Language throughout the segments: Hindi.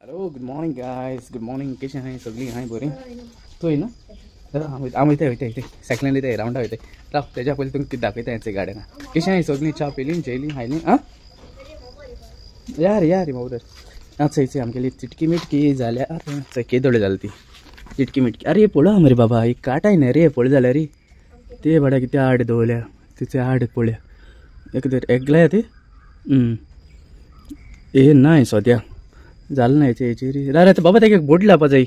Hello good morning guys, good morning. कशी आहे सगळी? आहे बरी तू आहे ना? आम्ही इथे इथे सायकलीन इथे राऊंड इथे राव. त्याच्या पहिले तुम्ही किती दाखवता यायचं गाड्यांना. कशी आहे सगळी? चहा पेली जेली आहे ना? हां यार यार माऊदर अच्छा इथे आमगेली चिटकी मिटकी झाल्या. अरे केदोळे झाली ती चिटकी मिटकी. अरे पोळा मरे बाबा, एक काट आहे ना रे, पोळ झाल्या रे ते बड्या किती आड दोवल्या तिचे आड पोळ्या एक एकल्या ते हे नाही सद्या झालं नाही याची रे. राय आता बाबा त्या बोट लापा जाई,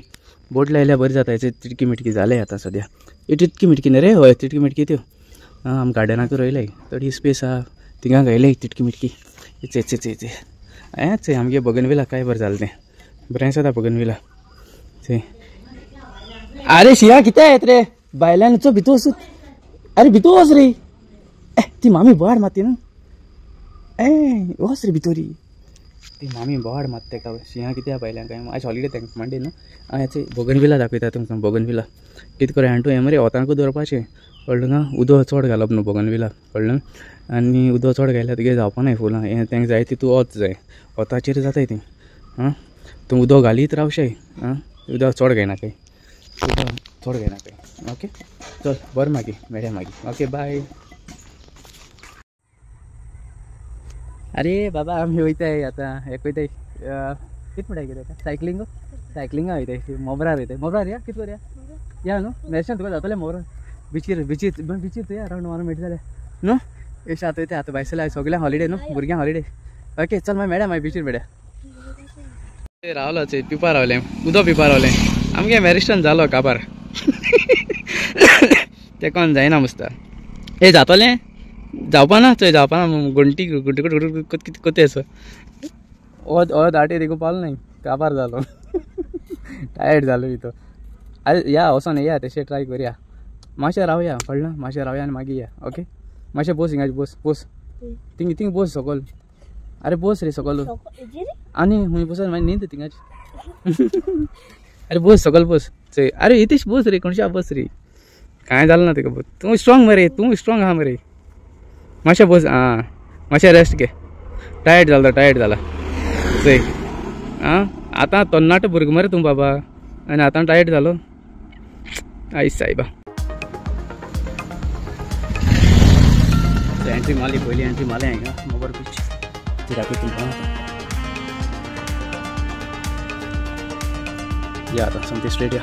बोट लायल्या बरी जाता याचे. चिटकी मिटकी झालंय आता सध्या. हे चिटकी मिटकी नाही रे, होय चिटकी मिटकी त्यो. हां आम गार्डनाक रोयलाय थोडी स्पेस हा थिंगा गायलाय चिटकी मिटकी. हेचे हेच आमगे बगनविला काय बरं झालं ते बरें आसा बगनविला ते. अरे शिया किती आहेत रे बायलांचो भितू वसूत. अरे भितू वस रे ती मामी बोवाड मारती ना. वस रे भितोरी ती मामी बोवाड मारते का शिया किती बायलांक काय. आज हॉलिडे तांकां मंडे न्हू. याचे बोगनविला दाखयता तुमकां. बोगनविला कितें करूं हांटू हें मरे ओतांकूय दवरपाचें कळ्ळें का. उदक चड घालप न्हू बोगनविला कळ्ळें. आनी उदक चड घायल्यार तुगे जावपा नाय फुलां. हें तांकां जाय तितू वच जाय, ओताचेर जाताय तीं. आं तूं उदक घालीत रावशे. आं उदक चड घेयनाकाय, उदक चड घेयनाकाय. ओके चल बरें मागीर मेळया मागीर. Okay bye. अरे बाबा आमी वयताय आतां हेक वयताय कितें म्हणटाय कितें सायकलिंगा वयताय. मोबरार वयताय. मोबरार या कितें करूया या न्हू. मेरशेन तुका जातलें मोबरार. बिचीर तुया रावंड मारून मेळटा जाल्यार न्हू. येश आतां वयताय आतां बायसला सगळ्यांक हॉलिडे न्हू, भुरग्यांक हॉलिडे. ओके चल मागीर मेळया मागीर बिचीर मेळया. रावलो पिवपा रावलें उदक पिवपा रावलें. आमगे मॅरिस्टन जालो काबार तें कोण जायना मुस्ता. हे जातलें जावपा ना थंय जावपा ना. घंटी कोते असो हो दाटे देखून पावलो नाही. काबार जालो टायर्ड जालो इथं. अरे या वचोन या तशें ट्राय करुया. मातशें रावया कळ्ळें. मातशें रावया आनी मागीर या. ओके मातशें बोस हिंगाची बोस थिंग बोस सकल. अरे बोस रे सकल आनी हूंय बसून मागीर न्हीद थिंगाची. अरे बोस सकल बोस चय. अरे इथेच बोस रे कोणशा बोस रे. कांय जालें ना तुका. तूं स्ट्रॉंग मरे, तूं स्ट्रॉंग आहा मरे. मातशें बोस. आं मातशें रेस्ट घे. टायर्ड जाला चय. आं आतां तरणाटो भुरगो मरे तूं बाबा आनी आतां टायर्ड जालो. आई सायबा एंट्री मारली पयली. एंट्री मारलें हांगा मोबर बीच ती दाखय तुमकां. या आतां समथींग स्ट्रेट या.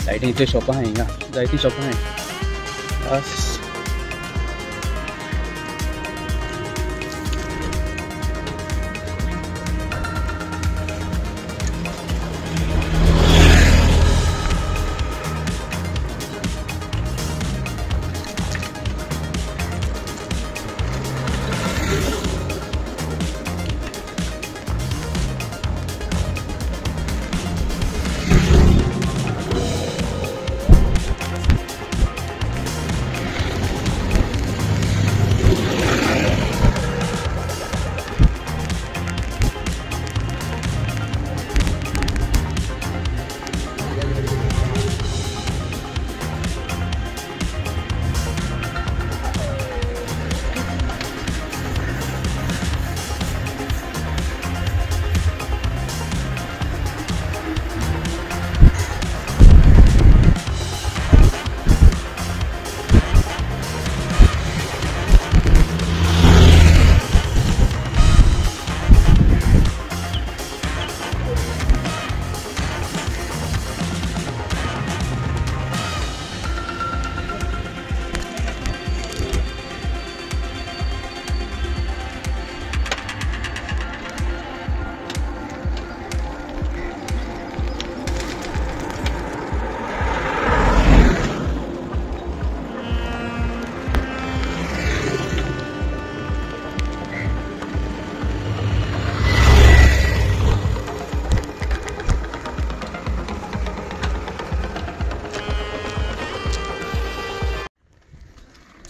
सायडीन इतले शॉपां आहाय हिंगा जायतीं शॉपां आहाय बस.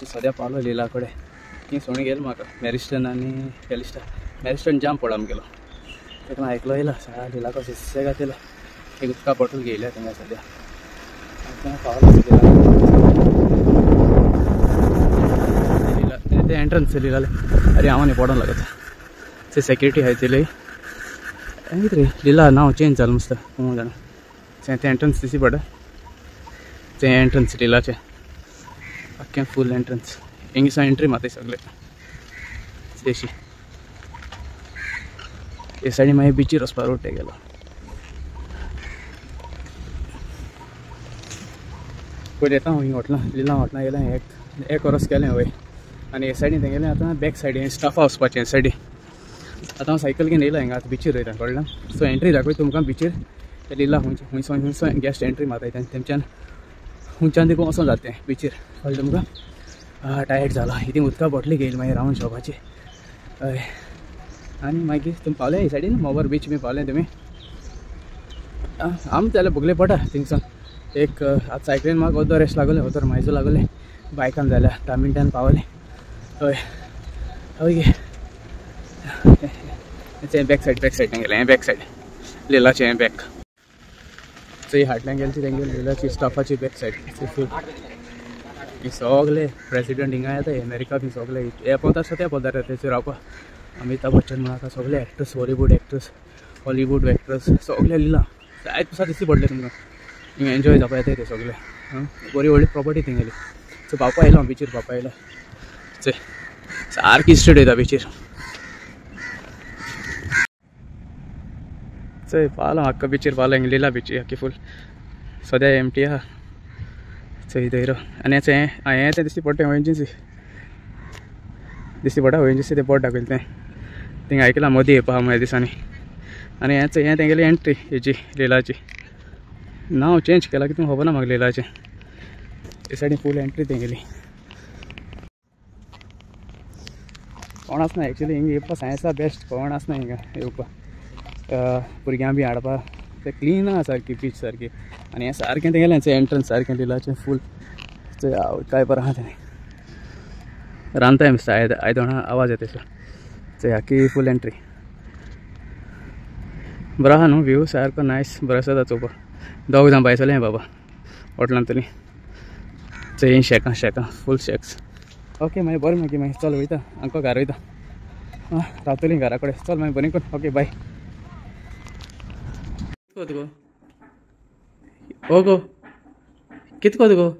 सद्या पावलो लिला कडेन. थंय सोणी गेलो म्हाका मॅरिस्टन आनी कॅलिस्टा. मॅरिस्टन जाम पळोवंक गेलो तेका आयकलो येयला सगळ्या लिला कसो सुसेगाद येयला. एक उदका बॉटल घेयल्या थिंगा सद्या पावलो. ते एंट्रन्स लिहिलेलं अरे आम्हाला पडून लागत ते सेक्युरिटी आहे ते रे लिहिला नाव चेंज झालं मस्त जाणं ते एंट्रन्स दिसी पड ते एंट्रन्स लिहिलाचे अख्खें फूल एंट्रन्स हिंगसा एंट्री माताय सगळे तेशी हे सायडीन मागीर बिचीर वचपा रोड ते गेलो पयलीं येता हांव हॉटलां लिला हॉटलां गेलें एक वरस केलें वय आनी हे सायडीन तें गेलें आतां बॅक सायडीन स्टाफा वचपाचें सायडीन आतां हांव सायकल घेवन येयला हिंगा आतां बिचीर वयता कळ्ळें सो एंट्री दाखय तुमकां बिचीर ते लिला खुंयसो गेस्ट एंट्री मारताय तेंच्यान हुंयच्यान देखून वचों जाता तें बिचीर कळ्ळें तुमकां टायर्ड जाला हितून उदका बॉटली घेयली मागीर रावंड शॉपाची हय आनी मागीर तुमी पावले हे सायडीन मोबर बीच बी पावले तुमी आमी जाल्यार भोगले पडटा थिंगसान एक आतां सायकलीन म्हाका अर्दो रेस्ट लागले अर्दो मायजो लागले बायकान जाल्यार 10 मिनटान पावले हय हय गे बॅक सायडीन गेलें हें बॅक सायड लिलाचें हें बॅक चोय हाटल्यान गेली तेंगे लिलाची स्टाफाची बॅक सायड फूल ही सगळे प्रेसिडेंट हिंगा येता अमेरिका बी सगळे हे पोता आसा त्या पोता थंयसर रावपाक अमिताभ बच्चन म्हणून आतां सगळे एक्टर्स हॉलिवूड एक्टर्स सगळे लिला जायत दिसा दिसती पडले तुमकां हिंगा एन्जॉय जावपा येताय ते सगळे बरी व्हडली प्रॉपर्टी थिंग गेली सो पावपा येयलो हांव बिचीर पावपा येयलो चोय सारकी स्ट्रीट वयता बिचीर चोय पावलो आख्खा बिचीर पावलो हिंगा लिला बिची आख्खी फूल सद्या एमटी आहा चोय धैर्य आनी हें तें दिसती पडटा ओएनजीसी दिसती पडटा ओएनजीसी ते बोर्ड दाखयलें तें थिंगा आयकलां मोदी येवपा आहा ह्या दिसांनी आनी हें तेंगेली एंट्री हेची लिलाची नांव चेंज केलां कितें खबर ना म्हाका लिलाचें हे सायडीन फूल एंट्री तेंगेली कोण आसना एक्चुली हिंगा येवपा सायन्सा बेस्ट कोण आसना हिंगा येवपा भुरग्यां बी हाडपा ते क्लीन आहा सारकी बीच सारकी आनी हें सारकें तेंगेलें एंट्रन्स सारकें लिलाचें फूल काय बरें आहा तें रांदताय मस्त आयदोणां आवाज येता थंय आख्खी फूल एंट्री बरो आहा न्हू व्यू सारको नायस बरो आसा चोवपाक दोग जाण भायर सरले बाबा हॉटलांत तरी चोय शेकां फूल शेक्स ओके मागीर बरें मागीर चल वयता आमकां घरा वयता रावतलीं घरा कडेन चल मागीर बरें कोन्न ओके बाय कित गो ओ गो कित कोत गो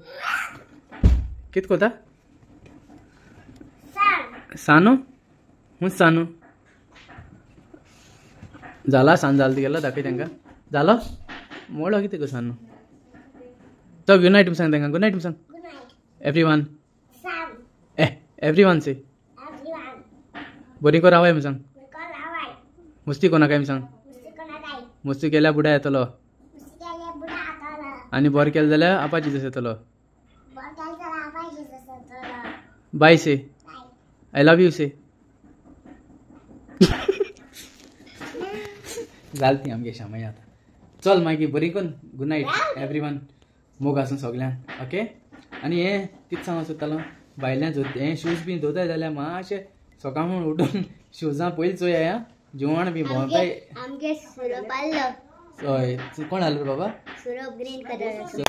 कित कोता सानू हूं सानू जाला सान जाल गेला दाखय तांकां जालो मोळो कितें गो सानू तो गुड नायट सांग तांकां गुड नायट सांग एवरीवन एवरीवन से बरी को रावाय सांग मुस्ती कोणाकाय सांग मुस्ती केल्यार बुडा येतलो आनी बरें केलें जाल्यार आपाची दीस येतलो बाय से आय लव यू से जालती आमगे शामाय आतां चल मागीर बरी कोन गुड नायट एवरीवन मोग आसूं सगळ्यांक ओके आनी हें कितें सांगूं सोदतालो भायल्यान हें शूज बी धोताय जाल्यार मातशें सकाळ म्हूण उठून शुजां पयलीं चोया जेवण बी भोंवताय आमगे सुरप आल्लो हय कोण आलो बाबा सुरप ग्रीन कलर